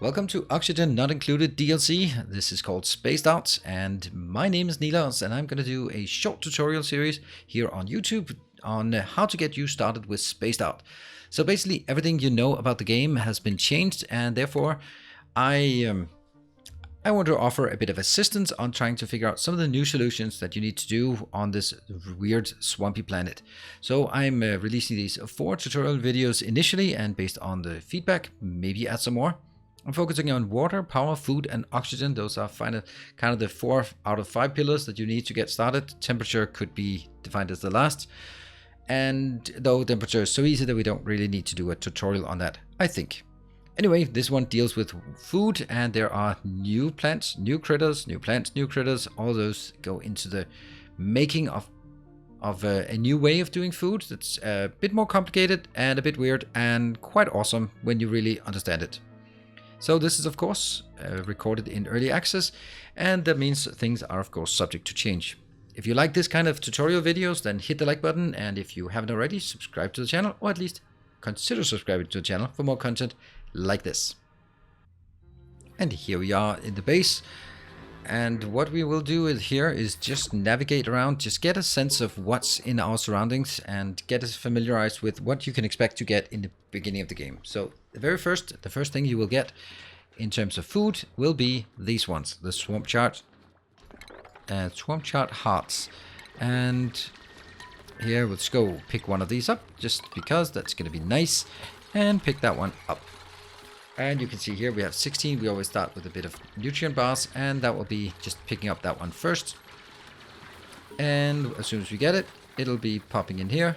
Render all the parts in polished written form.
Welcome to Oxygen Not Included DLC. This is called Spaced Out, and my name is Nilas, and I'm going to do a short tutorial series here on YouTube on how to get you started with Spaced Out. So basically, everything you know about the game has been changed, and therefore, I want to offer a bit of assistance on trying to figure out some of the new solutions that you need to do on this weird swampy planet. So I'm releasing these 4 tutorial videos initially, and based on the feedback, maybe add some more. I'm focusing on water, power, food, and oxygen. Those are kind of the 4 out of 5 pillars that you need to get started. Temperature could be defined as the last. And though temperature is so easy that we don't really need to do a tutorial on that, I think. Anyway, this one deals with food, and there are new plants, new critters, new plants, new critters. All those go into the making of a new way of doing food that's a bit more complicated and a bit weird and quite awesome when you really understand it. So this is of course recorded in early access, and that means things are of course subject to change. If you like this kind of tutorial videos, then hit the like button, and if you haven't already, subscribe to the channel, or at least consider subscribing to the channel for more content like this. And here we are in the base, and what we will do here is just navigate around, just get a sense of what's in our surroundings and get us familiarized with what you can expect to get in the beginning of the game. So the first thing you will get in terms of food will be these ones, the swamp chart hearts. And here, let's go pick one of these up, just because that's going to be nice, and pick that one up. And you can see here we have 16. We always start with a bit of nutrient bars, and that will be just picking up that one first. And as soon as we get it, it'll be popping in here.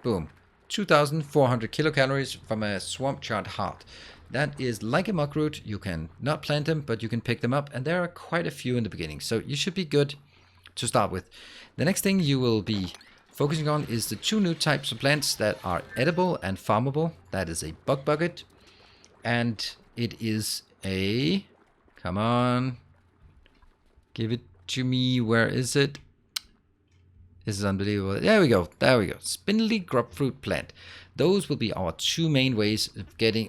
Boom. 2,400 kilocalories from a swamp chart heart. That is like a muck root. You can not plant them, but you can pick them up, and there are quite a few in the beginning. So you should be good to start with. The next thing you will be focusing on is the 2 new types of plants that are edible and farmable. That is a bug bucket, and it is a... Come on. Give it to me. Where is it? This is unbelievable. There we go. There we go. Spindly grub fruit plant. Those will be our 2 main ways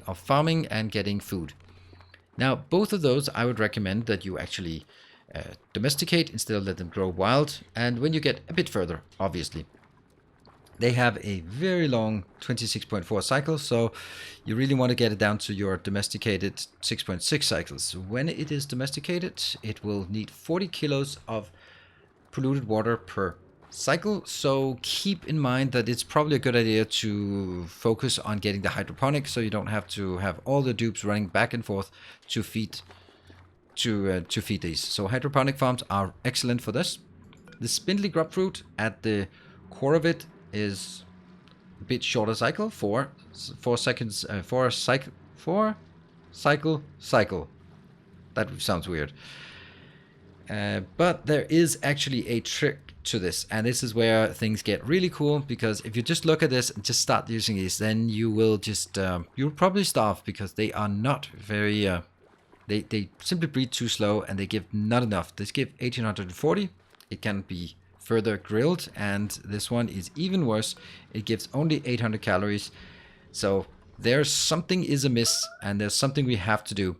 of farming and getting food. Now, both of those I would recommend that you actually domesticate instead of let them grow wild. And when you get a bit further, obviously, they have a very long 26.4 cycle, so you really want to get it down to your domesticated 6.6 cycles. When it is domesticated, it will need 40 kilos of polluted water per cycle, so keep in mind that it's probably a good idea to focus on getting the hydroponic, so you don't have to have all the dupes running back and forth to feed these. So hydroponic farms are excellent for this. The spindly grub fruit at the core of it is a bit shorter cycle, 4 seconds, 4 cycle. That sounds weird. But there is actually a trick to this, and this is where things get really cool, because if you just look at this and just start using these, then you will just you'll probably starve, because they are not very they simply breed too slow, and they give not enough. This give 1840. It can be further grilled, and this one is even worse. It gives only 800 calories. So there's something is amiss, and there's something we have to do.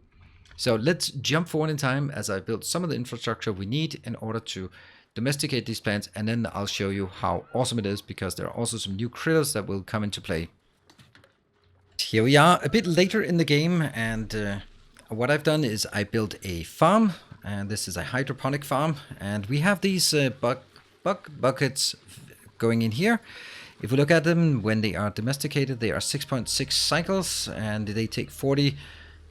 So let's jump forward in time as I build some of the infrastructure we need in order to domesticate these plants, and then I'll show you how awesome it is, because there are also some new critters that will come into play. Here we are a bit later in the game, and what I've done is I built a farm, and this is a hydroponic farm, and we have these bug buckets going in here. If we look at them, when they are domesticated, they are 6.6 cycles, and they take 40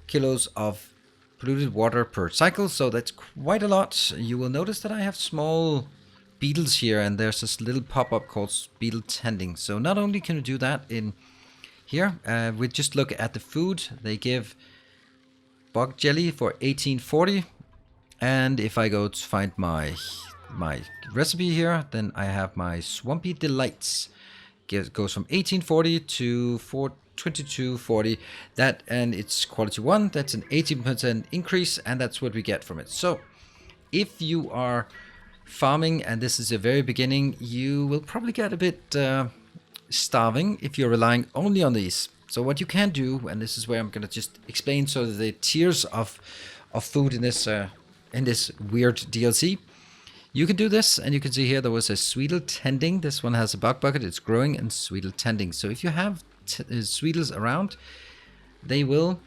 kilos of polluted water per cycle, so that's quite a lot. You will notice that I have small beetles here, and there's this little pop-up called beetle tending. So not only can we do that in here, we just look at the food. They give bug jelly for 1840, and if I go to find my recipe here, then I have my swampy delights. Goes from 1840 to 2240. That, and it's quality 1. That's an 18% increase, and that's what we get from it. So if you are farming and this is the very beginning, you will probably get a bit starving if you're relying only on these. So what you can do, and this is where I'm gonna just explain sort of the tiers of food in this weird DLC. You can do this, and you can see here there was a Sweetle tending. This one has a bug bucket, it's growing, and Sweetle tending. So if you have Sweetles around, they will,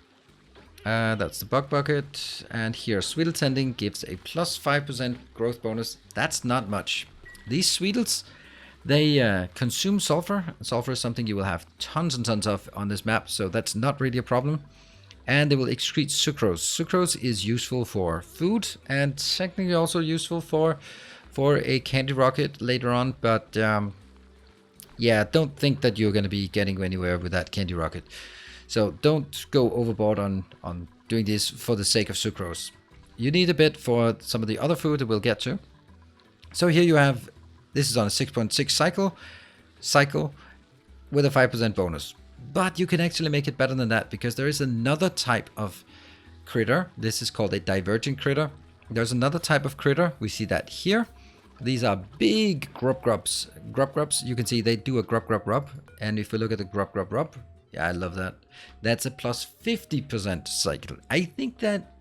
that's the bug bucket, and here Sweetle tending gives a plus 5% growth bonus. That's not much. These Sweetles, they consume sulfur. Sulfur is something you will have tons and tons of on this map, so that's not really a problem. And they will excrete sucrose. Sucrose is useful for food and technically also useful for a candy rocket later on. But yeah, don't think that you're going to be getting anywhere with that candy rocket. So don't go overboard on doing this for the sake of sucrose. You need a bit for some of the other food that we'll get to. So here you have, this is on a 6.6 cycle with a 5% bonus. But you can actually make it better than that, because there is another type of critter. This is called a divergent critter. There's another type of critter. We see that here. These are big grubs. Grubs, you can see they do a grub. And if we look at the grub, yeah, I love that. That's a plus 50% cycle. I think that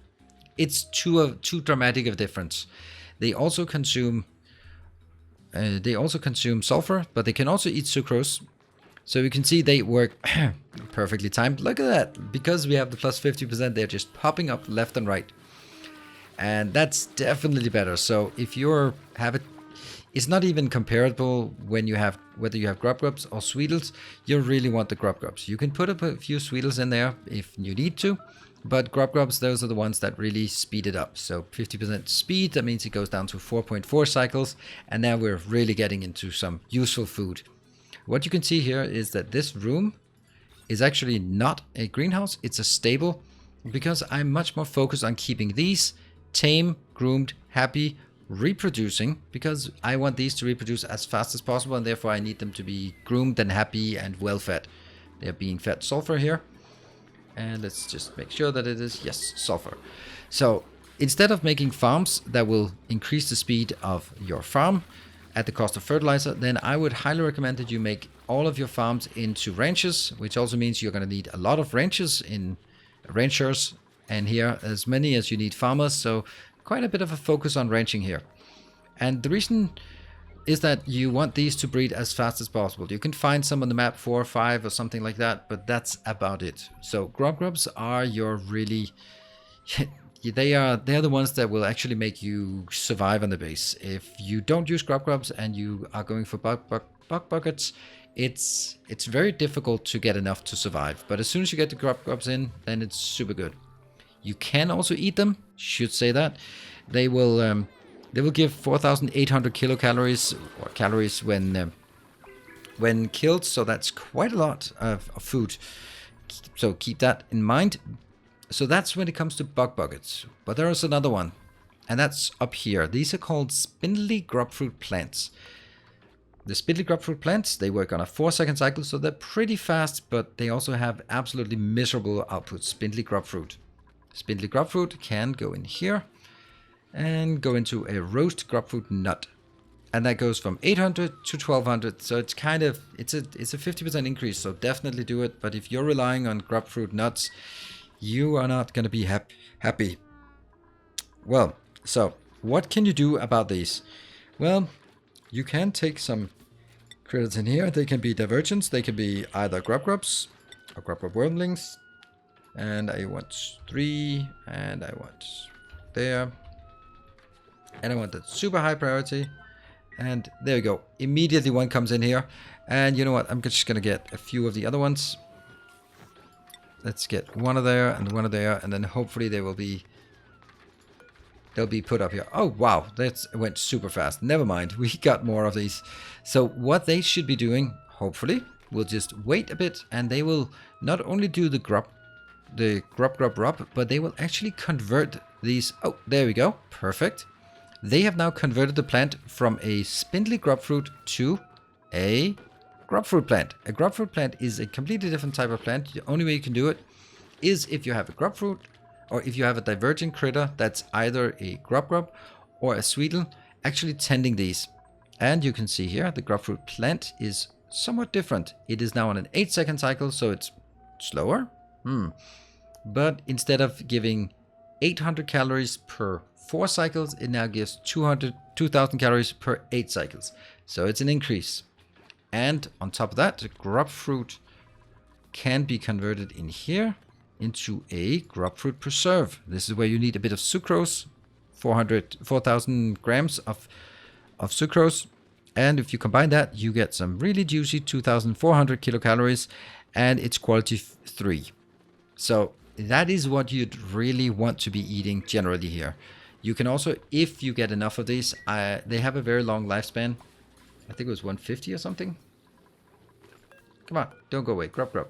it's too dramatic of a difference. They also consume sulfur, but they can also eat sucrose. So you can see they work perfectly timed. Look at that. Because we have the plus 50%, they're just popping up left and right. And that's definitely better. So if you have it, it's not even comparable when you have, whether you have grubs or Sweetles. You really want the grubs. You can put up a few Sweetles in there if you need to. But grubs, those are the ones that really speed it up. So 50% speed, that means it goes down to 4.4 cycles. And now we're really getting into some useful food. What you can see here is that this room is actually not a greenhouse, it's a stable, because I'm much more focused on keeping these tame, groomed, happy, reproducing, because I want these to reproduce as fast as possible, and therefore I need them to be groomed and happy and well fed. They're being fed sulfur here. And let's just make sure that it is, yes, sulfur. So instead of making farms that will increase the speed of your farm at the cost of fertilizer, then I would highly recommend that you make all of your farms into ranches, which also means you're going to need a lot of ranchers, and here as many as you need farmers. So quite a bit of a focus on ranching here. And the reason is that you want these to breed as fast as possible. You can find some on the map, 4 or 5 or something like that, but that's about it. So grubs are your really they're the ones that will actually make you survive on the base. If you don't use grubs and you are going for bug buckets, it's very difficult to get enough to survive. But as soon as you get the grubs in, then it's super good. You can also eat them. Should say that they will give 4,800 kilocalories or calories when killed. So that's quite a lot of food. So keep that in mind. So that's when it comes to bug buckets. But there is another one, and that's up here. These are called spindly grubfruit plants. The spindly grubfruit plants, they work on a 4-second cycle, so they're pretty fast, but they also have absolutely miserable output. Spindly grubfruit. Spindly grubfruit can go in here and go into a roast grubfruit nut. And that goes from 800 to 1200. So it's kind of, it's a 50% increase, so definitely do it. But if you're relying on grubfruit nuts, you are not going to be happy. Well, so what can you do about these? Well, you can take some critters in here. They can be divergents. They can be either grubs or grub wormlings. And I want 3, and I want there. And I want that super high priority. And there we go. Immediately one comes in here. And you know what? I'm just going to get a few of the other ones. Let's get one of there and one of there, and then hopefully they'll be put up here. Oh wow, that went super fast. Never mind, we got more of these. So what they should be doing, hopefully, we'll just wait a bit, and they will not only do the grub, but they will actually convert these. Oh, there we go, perfect. They have now converted the plant from a spindly grubfruit to a grubfruit plant. A grubfruit plant is a completely different type of plant. The only way you can do it is if you have a grubfruit, or if you have a divergent critter that's either a grub or a Sweetle actually tending these. And you can see here the grubfruit plant is somewhat different. It is now on an 8-second cycle, so it's slower. But instead of giving 800 calories per 4 cycles, it now gives 2,000 calories per 8 cycles. So it's an increase. And on top of that, the grub fruit can be converted in here into a grub fruit preserve. This is where you need a bit of sucrose, 4,000 grams of sucrose. And if you combine that, you get some really juicy 2,400 kilocalories, and it's quality 3. So that is what you'd really want to be eating generally here. You can also, if you get enough of these, they have a very long lifespan. I think it was 150 or something. Come on, don't go away. Grub.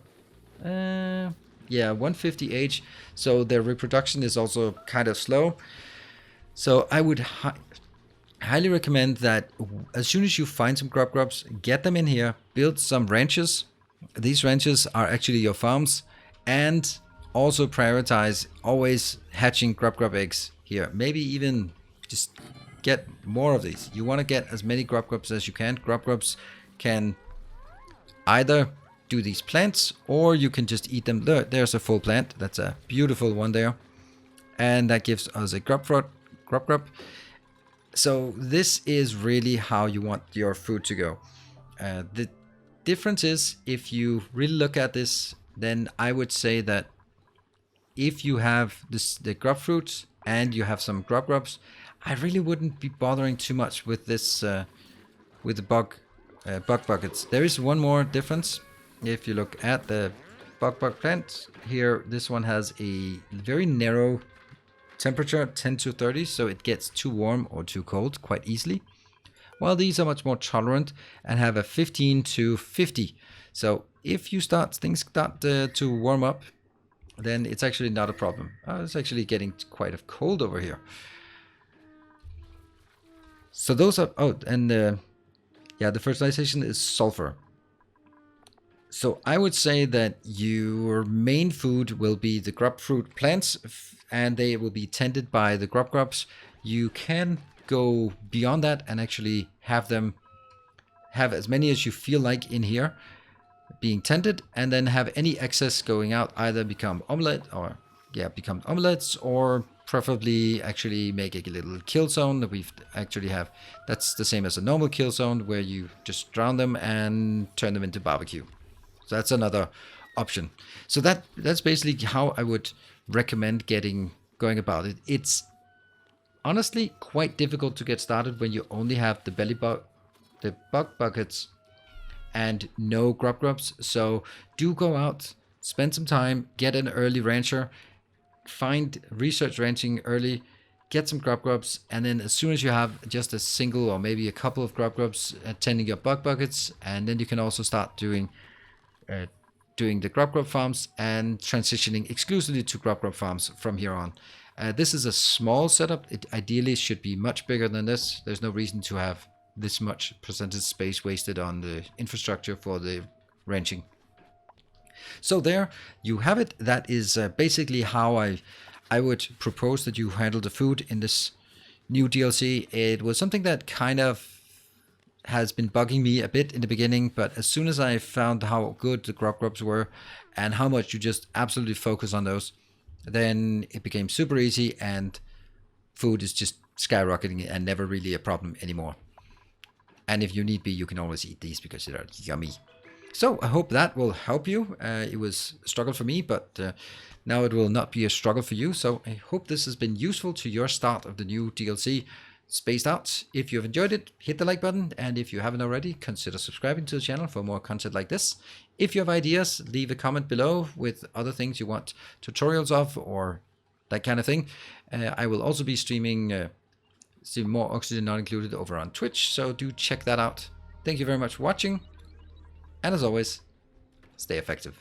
Yeah, 150 age. So their reproduction is also kind of slow. So I would highly recommend that as soon as you find some grubs, get them in here, build some ranches. These ranches are actually your farms, and also prioritize always hatching grub eggs here. Maybe even just get more of these. You want to get as many grubs as you can. Grubs can either do these plants, or you can just eat them. There's a full plant. That's a beautiful one there. And that gives us a grub. So this is really how you want your food to go. The difference is, if you really look at this, then I would say that if you have the grub fruits and you have some grubs, I really wouldn't be bothering too much with this, with the bug buckets. There is one more difference. If you look at the bug plant here, this one has a very narrow temperature, 10 to 30, so it gets too warm or too cold quite easily. While these are much more tolerant and have a 15 to 50. So if things start to warm up, then it's actually not a problem. It's actually getting quite cold over here. So those are, yeah, the fertilization is sulfur. So I would say that your main food will be the grub fruit plants, and they will be tended by the grubs. You can go beyond that and actually have as many as you feel like in here being tended, and then have any excess going out, either become omelets, or preferably actually make a little kill zone that we actually have. That's the same as a normal kill zone, where you just drown them and turn them into barbecue. So that's another option. So that's basically how I would recommend going about it. It's honestly quite difficult to get started when you only have the bug buckets and no grubs. So do go out, spend some time, get an early rancher, research ranching early, get some grubs, and then as soon as you have just a single or maybe a couple of grubs tending your bug buckets, and then you can also start doing the grub farms and transitioning exclusively to grub farms from here on. This is a small setup. It ideally should be much bigger than this. There's no reason to have this much percentage space wasted on the infrastructure for the ranching. So there you have it. That is basically how I would propose that you handle the food in this new DLC. It was something that kind of has been bugging me a bit in the beginning, but as soon as I found how good the grubs were and how much you just absolutely focus on those, then it became super easy, and food is just skyrocketing and never really a problem anymore. And if you need be, you can always eat these because they're yummy. So I hope that will help you. It was a struggle for me, but now it will not be a struggle for you. So I hope this has been useful to your start of the new DLC, Spaced Out. If you've enjoyed it, hit the like button, and if you haven't already, consider subscribing to the channel for more content like this. If you have ideas, leave a comment below with other things you want tutorials of or that kind of thing. I will also be streaming more Oxygen Not Included over on Twitch, so do check that out. Thank you very much for watching, and as always, stay effective.